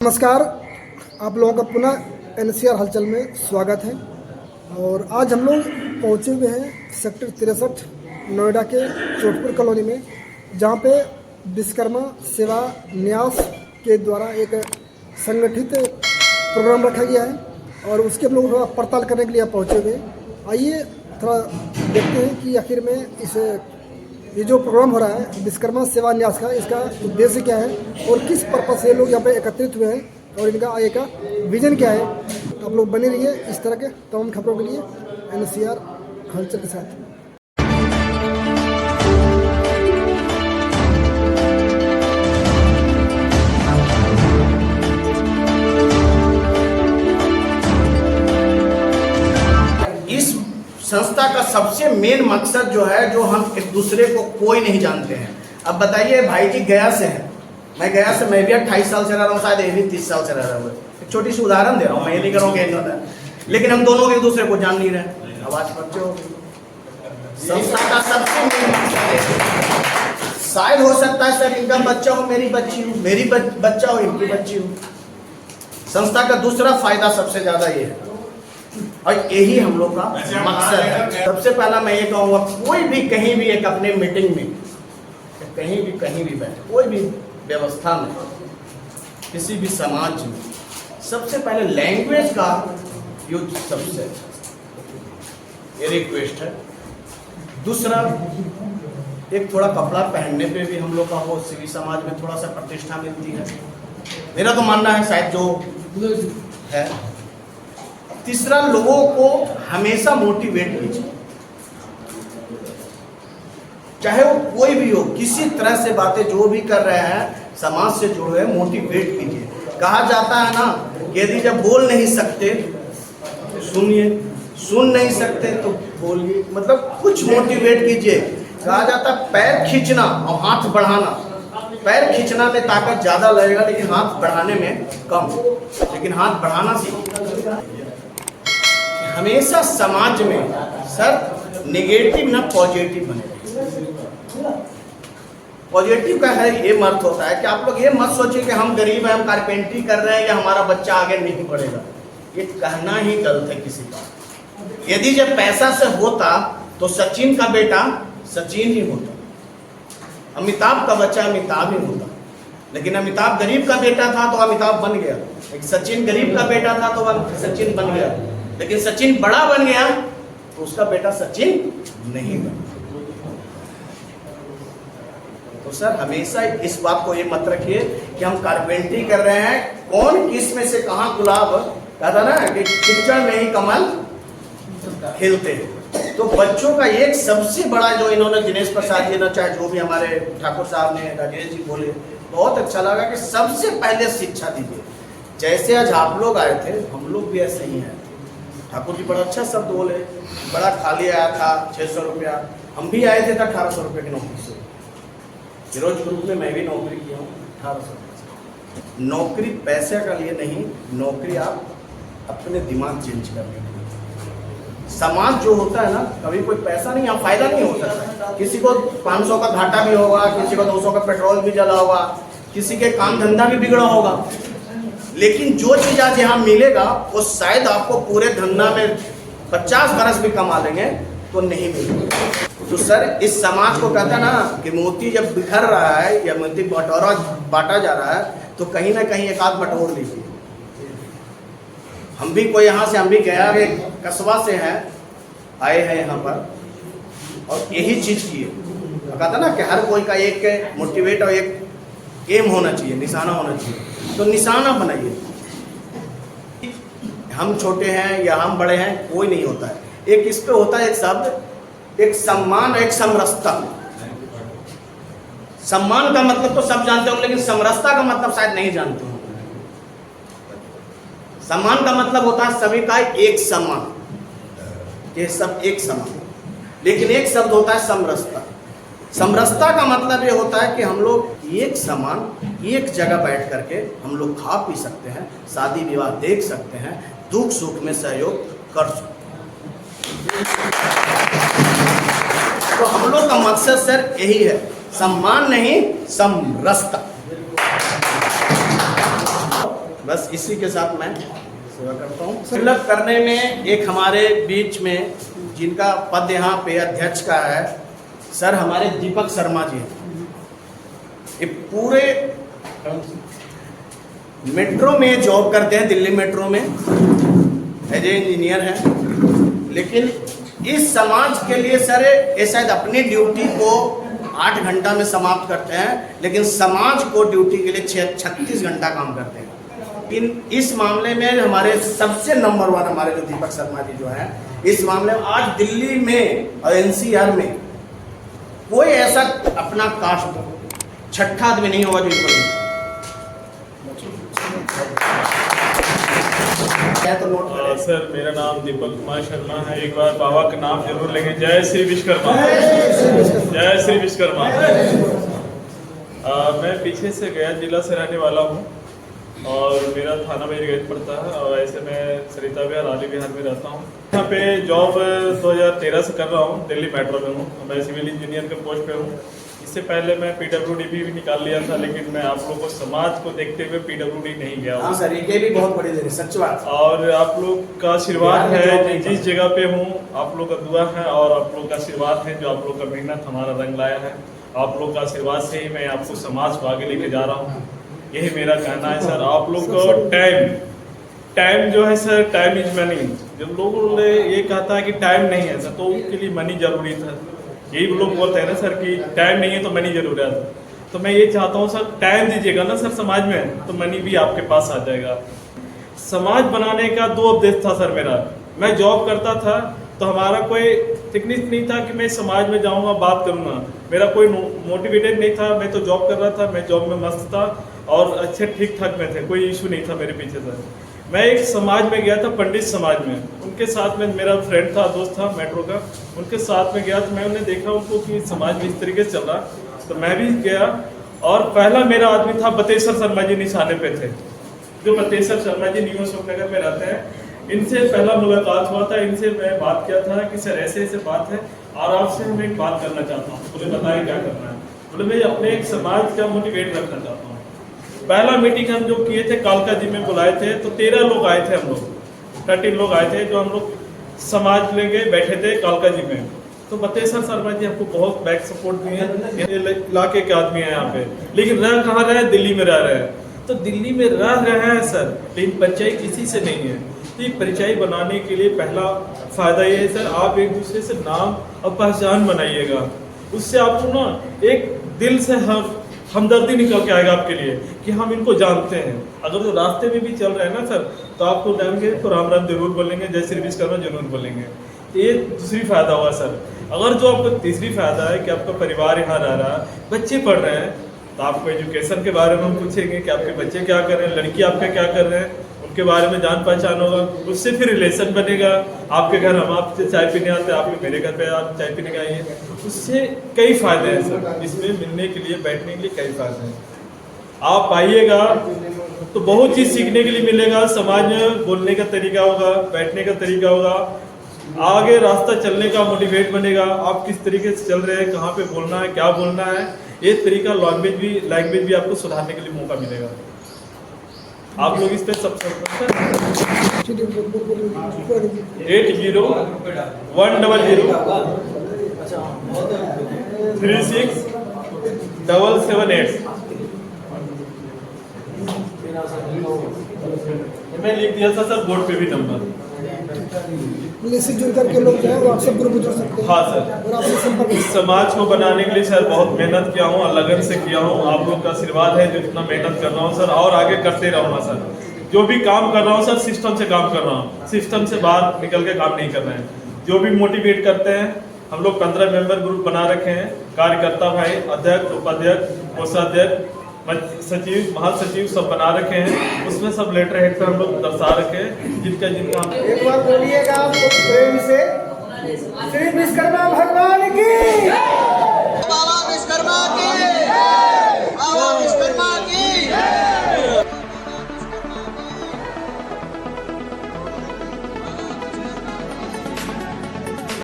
नमस्कार, आप लोगों का पुनः एनसीआर हलचल में स्वागत है। और आज हम लोग पहुंचे हुए हैं सेक्टर 63 नोएडा के चोटपुर कॉलोनी में, जहां पे विश्वकर्मा सेवा न्यास के द्वारा एक संगठित प्रोग्राम रखा गया है और उसके हम लोग थोड़ा पड़ताल करने के लिए पहुंचे हुए हैं। आइए थोड़ा देखते हैं कि आखिर में ये जो प्रोग्राम हो रहा है विश्वकर्मा सेवा न्यास का, इसका उद्देश्य क्या है और किस पर्पज से लोग यहाँ पे एकत्रित हुए हैं और इनका आगे का विजन क्या है। आप लोग बने रहिए इस तरह के तमाम खबरों के लिए एनसीआर हलचल के साथ। संस्था का सबसे मेन मकसद जो है, जो हम एक दूसरे को कोई नहीं जानते हैं। अब बताइए, भाई जी गया से हैं, मैं गया से मैं भी 28 साल से रह रहा हूँ, शायद ये भी 30 साल से रह रहा हूँ। एक छोटी सी उदाहरण दे रहा हूँ, मैं ये नहीं करूँगा, लेकिन हम दोनों एक दूसरे को जान नहीं रहे। आवाज बच्चे हो, संस्था का सबसे मेन मकसद है। शायद हो सकता है सर इनका बच्चा हो, मेरी बच्ची हो, मेरी बच्चा हो, इनकी बच्ची हो। संस्था का दूसरा फायदा सबसे ज्यादा ये है और यही हम लोग का मकसद है। सबसे पहला मैं ये कहूँगा, कोई भी कहीं भी एक अपने मीटिंग में कहीं भी बैठे, कोई भी व्यवस्था में, किसी भी समाज में, सबसे पहले लैंग्वेज का यूज सबसे ये रिक्वेस्ट है। दूसरा, एक थोड़ा कपड़ा पहनने पे भी हम लोग का हो, सिविल समाज में थोड़ा सा प्रतिष्ठा मिलती है, मेरा तो मानना है, शायद जो है। तीसरा, लोगों को हमेशा मोटिवेट कीजिए, चाहे वो कोई भी हो, किसी तरह से बातें जो भी कर रहे हैं समाज से जुड़े हुए, मोटिवेट कीजिए। कहा जाता है ना, यदि जब बोल नहीं सकते तो सुनिए, सुन नहीं सकते तो बोलिए, मतलब कुछ मोटिवेट कीजिए। कहा जाता है पैर खींचना और हाथ बढ़ाना, पैर खींचना में ताकत ज्यादा लगेगा लेकिन हाथ बढ़ाने में कम, लेकिन हाथ बढ़ाना सीखिए। हमेशा समाज में सर नेगेटिव ना पॉजिटिव बने। पॉजिटिव का है ये मर्थ होता है कि आप लोग ये मत सोचिए कि हम गरीब हैं, हम कारपेंटरी कर रहे हैं या हमारा बच्चा आगे नहीं बढ़ेगा। ये कहना ही गलत है किसी का। यदि जब पैसा से होता तो सचिन का बेटा सचिन ही होता, अमिताभ का बच्चा अमिताभ ही होता, लेकिन अमिताभ गरीब का बेटा था तो अमिताभ बन गया, एक सचिन गरीब का बेटा था तो सचिन बन गया, लेकिन सचिन बड़ा बन गया तो उसका बेटा सचिन नहीं बना। तो सर हमेशा इस बात को ये मत रखिए कि हम कारपेंटरी कर रहे हैं, कौन किस में से कहां गुलाब, कहता ना कि कीचड़ में ही कमल खिलते हैं। तो बच्चों का एक सबसे बड़ा जो इन्होंने दिनेश प्रसाद जी ने, चाहे जो भी हमारे ठाकुर साहब ने, राजेश जी बोले, बहुत अच्छा लगा कि सबसे पहले शिक्षा दीजिए। जैसे आज आप लोग आए थे, हम लोग भी ऐसे ही आए थे। ठाकुर जी बड़ा अच्छा शब्द बोले, बड़ा खाली आया था 600 रुपया, हम भी आए थे 1800 रुपये की नौकरी से। फिरोज ग्रुप में मैं भी नौकरी किया हूँ 1800 रुपये। नौकरी पैसे का लिए नहीं, नौकरी आप अपने दिमाग चेंज करने के लिए। समाज जो होता है ना, कभी कोई पैसा नहीं, आप फायदा नहीं हो सकता। किसी को 500 का घाटा भी होगा, किसी को 200 का पेट्रोल भी जला होगा, किसी के काम धंधा भी बिगड़ा होगा, लेकिन जो चीज आज यहाँ मिलेगा वो शायद आपको पूरे धंधा में 50 बरस भी कमा लेंगे तो नहीं मिलेगा। तो सर इस समाज को कहता है ना कि मोती जब बिखर रहा है या मोती बटोरा बांटा जा रहा है तो कहीं ना कहीं एक आध बटोर लीजिए। हम भी कोई यहाँ से, हम भी गया कस्बा से हैं, आए हैं यहाँ पर और यही चीज की है। कहता ना कि हर कोई का एक मोटिवेट और एक एम होना चाहिए, निशाना होना चाहिए, तो निशाना बनाइए। हम छोटे हैं या हम बड़े हैं कोई नहीं होता है, एक इस पे होता है एक शब्द, एक सम्मान, एक समरसता। सम्मान का मतलब तो सब जानते हो, लेकिन समरसता का मतलब शायद नहीं जानते हो। सम्मान का मतलब होता है सभी का एक सम्मान, ये सब एक समान, लेकिन एक शब्द होता है समरसता। समरसता का मतलब ये होता है कि हम लोग एक समान एक जगह बैठ करके हम लोग खा पी सकते हैं, शादी विवाह देख सकते हैं, दुख सुख में सहयोग कर सकते हैं। तो हम लोग का मकसद सर यही है, सम्मान नहीं समरसता। बस इसी के साथ मैं सेवा करता हूँ। फिलअप करने में एक हमारे बीच में जिनका पद यहाँ पे अध्यक्ष का है सर, हमारे दीपक शर्मा जी। ये पूरे मेट्रो में जॉब करते हैं, दिल्ली मेट्रो में एज ए इंजीनियर हैं, लेकिन इस समाज के लिए सर ये शायद अपनी ड्यूटी को 8 घंटा में समाप्त करते हैं, लेकिन समाज को ड्यूटी के लिए 36 घंटा काम करते हैं। इस मामले में हमारे सबसे नंबर 1 हमारे जो दीपक शर्मा जी जो हैं, इस मामले में आज दिल्ली में और NCR में कोई ऐसा अपना कास्ट छठा आदमी नहीं होगा जो तो नोट करें। सर, मेरा नाम दीपक कुमार शर्मा है। एक बार बाबा का नाम जरूर लेंगे। जय श्री विश्वकर्मा, जय श्री विश्वकर्मा। मैं पीछे से गया जिला से रहने वाला हूँ और मेरा थाना मेरगंज पड़ता है और ऐसे मैं सरिता विहार आली विहार में रहता हूँ। यहाँ पे जॉब 2013 से कर रहा हूँ, दिल्ली मेट्रो में हूँ। मैं सिविल इंजीनियर के पोस्ट पे हूँ। इससे पहले मैं PWD भी निकाल लिया था, लेकिन मैं आप लोगों को समाज को देखते हुए PWD नहीं गया हूँ। हाँ सर, ये भी बहुत बड़ी देर है, सच बात। और आप लोग का आशीर्वाद है, जिस जगह पे हूँ आप लोग का दुआ है और आप लोग का आशीर्वाद है, जो आप लोग का मेहनत हमारा रंग लाया है। आप लोग का आशीर्वाद से ही मैं आपको समाज को आगे लेके जा रहा हूँ। यही मेरा कहना है सर। आप लोग को टाइम जो है सर, टाइम इज मनी। जब लोगों ने ये कहता है कि टाइम नहीं है सर, तो उनके लिए मनी जरूरी था। यही लोग बोलते हैं ना सर कि टाइम नहीं है तो मनी जरूरी है। तो मैं ये चाहता हूँ सर, टाइम दीजिएगा ना सर समाज में, तो मनी भी आपके पास आ जाएगा। समाज बनाने का 2 उद्देश्य था सर मेरा। मैं जॉब करता था तो हमारा कोई थिकनेस नहीं था कि मैं समाज में जाऊंगा बात करूंगा। मेरा कोई मोटिवेटेड नहीं था। मैं तो जॉब कर रहा था, मैं जॉब में मस्त था और अच्छे ठीक ठाक में थे, कोई इशू नहीं था मेरे पीछे सर। मैं एक समाज में गया था, पंडित समाज में। उनके साथ में मेरा फ्रेंड था, दोस्त था मेट्रो का, उनके साथ में गया तो मैं उन्हें देखा उनको कि समाज में इस तरीके से चल रहा, तो मैं भी गया। और पहला मेरा आदमी था बतेश्वर शर्मा जी, निशाने पे थे, जो बतेश्वर शर्मा जी न्यू अशोक नगर में रहते हैं। इनसे पहला मुलाकात हुआ था। इनसे मैं बात किया था कि सर ऐसे ऐसे बात है और आपसे मैं एक बात करना चाहता हूँ। बोले बताएं क्या करना है। बोले मैं अपने एक समाज का मोटिवेट रखना चाहता हूँ। पहला मीटिंग हम जो किए थे कालका जी में बुलाए थे, तो 13 लोग आए थे, हम लोग 13 लोग आए थे, जो हम लोग समाज लेके बैठे थे कालका जी में। तो बतेश्वर शर्मा जी हमको बहुत बैक सपोर्ट दिए हैं। इलाके के आदमी हैं यहाँ पे, लेकिन रह कहाँ रहे हैं, दिल्ली में रह रहे हैं। तो दिल्ली में रह रहे हैं सर, लेकिन परिचय किसी से नहीं है। तो ये परिचय बनाने के लिए पहला फायदा ये है सर, आप एक दूसरे से नाम और पहचान बनाइएगा। उससे आपको ना एक दिल से हमदर्दी निकल के आएगा आपके लिए कि हम इनको जानते हैं। अगर जो रास्ते में भी चल रहे हैं ना सर, तो आपको जाएंगे तो राम राम जरूर बोलेंगे, जय श्री विश्वकर्मा जरूर बोलेंगे। ये दूसरी फायदा हुआ सर। अगर जो आपको तीसरी फायदा है कि आपका परिवार यहाँ रह रहा है, बच्चे पढ़ रहे हैं, तो आपको एजुकेशन के बारे में हम पूछेंगे कि आपके बच्चे क्या कर रहे हैं, लड़की आपके क्या कर रहे हैं, उनके बारे में जान पहचान होगा। उससे फिर रिलेशन बनेगा। आपके घर हम आपसे चाय पीने आते हैं, आप मेरे घर पे आप चाय पीने आइए। उससे कई फायदे हैं सर, इसमें मिलने के लिए बैठने के लिए कई फायदे हैं। आप आइएगा तो बहुत चीज़ सीखने के लिए मिलेगा। समाज में बोलने का तरीका होगा, बैठने का तरीका होगा, आगे रास्ता चलने का मोटिवेट बनेगा। आप किस तरीके से चल रहे हैं, कहाँ पे बोलना है, क्या बोलना है, ये तरीका लैंग्वेज भी आपको सुधारने के लिए मौका मिलेगा। आप लोग इस पे सब 80-100-36-778 मैं लिख दिया था सर बोर्ड पे भी नंबर। इससे जुड़ करके लोग जो है व्हाट्सएप ग्रुप में जुड़ सकते हैं। हाँ सर, और आपसे संपर्क इस समाज को बनाने के लिए सर बहुत मेहनत किया हूँ और लगन से किया हूँ। आप लोग का आशीर्वाद है, जो इतना मेहनत कर रहा हूँ सर, और आगे करते रहूँगा सर। जो भी काम कर रहा हूँ सर, सिस्टम से काम कर रहा हूँ, सिस्टम से बाहर निकल के काम नहीं कर रहे हैं। जो भी मोटिवेट करते हैं, हम लोग 15 मेंबर ग्रुप बना रखे हैं। कार्यकर्ता भाई, अध्यक्ष, उपाध्यक्ष, कोषाध्यक्ष, सचिव, महासचिव सब बना रखे हैं। उसमें सब लेटर हेड पे हम लोग दर्शा रखे हैं, जिनका एक बार बोलिएगा आप प्रेम से, श्री विश्वकर्मा भगवान की।